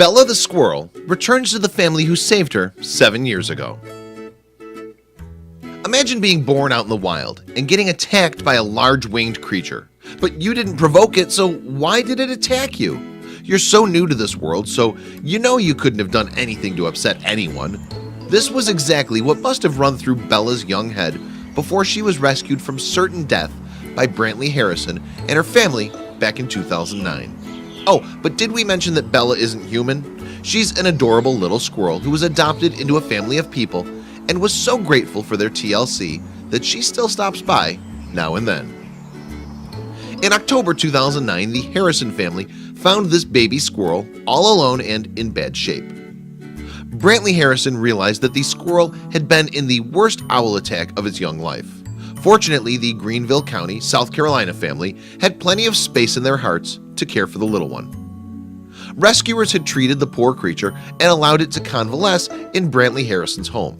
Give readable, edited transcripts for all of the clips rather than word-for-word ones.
Bella the squirrel returns to the family who saved her 7 years ago. Imagine being born out in the wild and getting attacked by a large winged creature, but you didn't provoke it, so why did it attack you? You're so new to this world, so you know you couldn't have done anything to upset anyone. This was exactly what must have run through Bella's young head before she was rescued from certain death by Brantley Harrison and her family back in 2009. Oh, but did we mention that Bella isn't human? She's an adorable little squirrel who was adopted into a family of people and was so grateful for their TLC that she still stops by now and then. In October 2009, the Harrison family found this baby squirrel all alone and in bad shape. Brantley Harrison realized that the squirrel had been in the worst owl attack of its young life. Fortunately, the Greenville County, South Carolina family had plenty of space in their hearts to care for the little one. Rescuers had treated the poor creature and allowed it to convalesce in Brantley Harrison's home.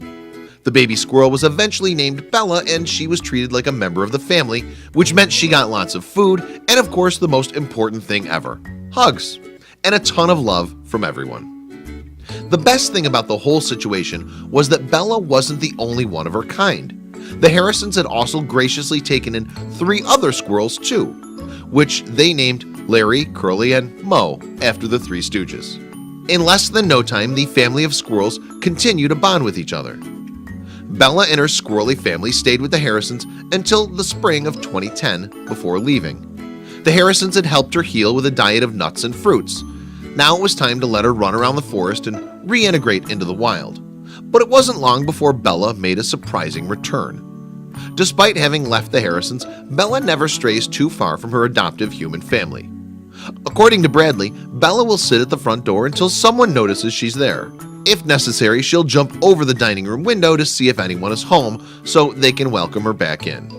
The baby squirrel was eventually named Bella, and she was treated like a member of the family, which meant she got lots of food and, of course, the most important thing ever, hugs, and a ton of love from everyone. The best thing about the whole situation was that Bella wasn't the only one of her kind. The Harrisons had also graciously taken in 3 other squirrels too, which they named Larry, Curly, and Mo after the Three Stooges. In less than no time, the family of squirrels continued to bond with each other. Bella and her squirrely family stayed with the Harrisons until the spring of 2010 before leaving. The Harrisons had helped her heal with a diet of nuts and fruits. Now it was time to let her run around the forest and reintegrate into the wild. But it wasn't long before Bella made a surprising return. Despite having left the Harrisons, Bella never strays too far from her adoptive human family. According to Bradley, Bella will sit at the front door until someone notices she's there. If necessary, she'll jump over the dining room window to see if anyone is home so they can welcome her back in.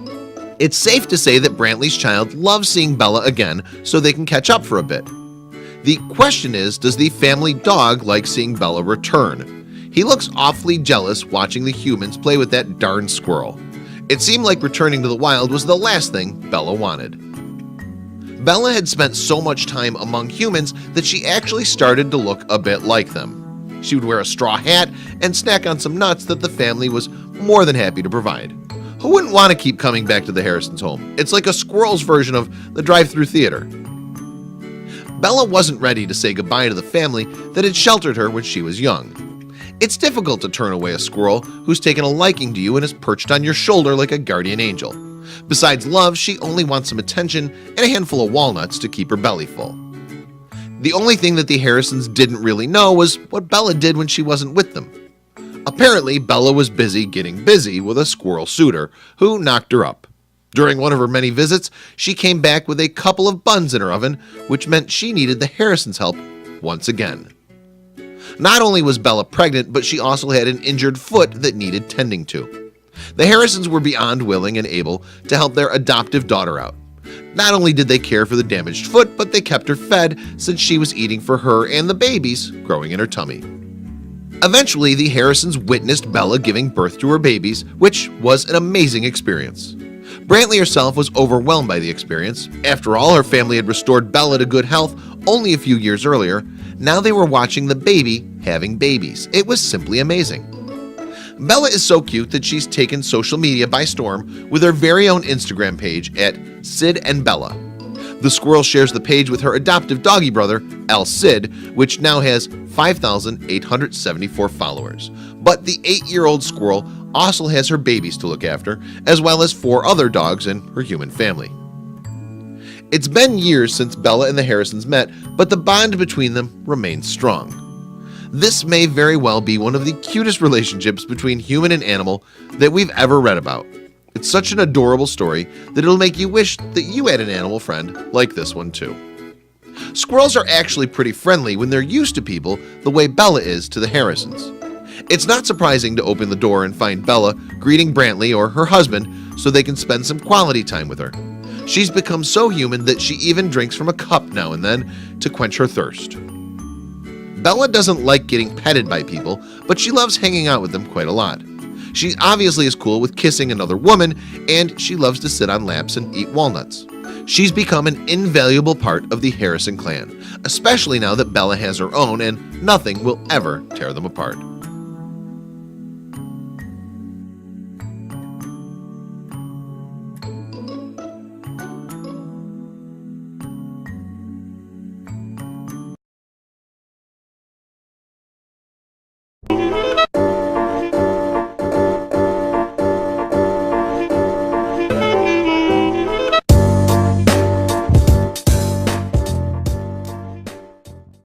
It's safe to say that Brantley's child loves seeing Bella again so they can catch up for a bit. The question is, does the family dog like seeing Bella return? He looks awfully jealous watching the humans play with that darn squirrel. It seemed like returning to the wild was the last thing Bella wanted. Bella had spent so much time among humans that she actually started to look a bit like them. She would wear a straw hat and snack on some nuts that the family was more than happy to provide. Who wouldn't want to keep coming back to the Harrisons' home? It's like a squirrel's version of the drive-through theater. Bella wasn't ready to say goodbye to the family that had sheltered her when she was young. It's difficult to turn away a squirrel who's taken a liking to you and is perched on your shoulder like a guardian angel. Besides love, she only wants some attention and a handful of walnuts to keep her belly full. The only thing that the Harrisons didn't really know was what Bella did when she wasn't with them. Apparently, Bella was busy getting busy with a squirrel suitor who knocked her up. During one of her many visits, she came back with a couple of buns in her oven, which meant she needed the Harrisons' help once again. Not only was Bella pregnant, but she also had an injured foot that needed tending to. The Harrisons were beyond willing and able to help their adoptive daughter out. Not only did they care for the damaged foot, but they kept her fed since she was eating for her and the babies growing in her tummy. Eventually, the Harrisons witnessed Bella giving birth to her babies, which was an amazing experience. Brantley herself was overwhelmed by the experience. After all, her family had restored Bella to good health only a few years earlier. Now they were watching the baby having babies. It was simply amazing. Bella is so cute that she's taken social media by storm with her very own Instagram page at Sid and Bella. The squirrel shares the page with her adoptive doggy brother, El Cid, which now has 5,874 followers. But the 8-year-old squirrel also has her babies to look after, as well as 4 other dogs in her human family. It's been years since Bella and the Harrisons met, but the bond between them remains strong. This may very well be one of the cutest relationships between human and animal that we've ever read about. It's such an adorable story that it'll make you wish that you had an animal friend like this one too. Squirrels are actually pretty friendly when they're used to people the way Bella is to the Harrisons. It's not surprising to open the door and find Bella greeting Brantley or her husband so they can spend some quality time with her. She's become so human that she even drinks from a cup now and then to quench her thirst. Bella doesn't like getting petted by people, but she loves hanging out with them quite a lot. She obviously is cool with kissing another woman, and she loves to sit on laps and eat walnuts. She's become an invaluable part of the Harrison clan, especially now that Bella has her own and nothing will ever tear them apart.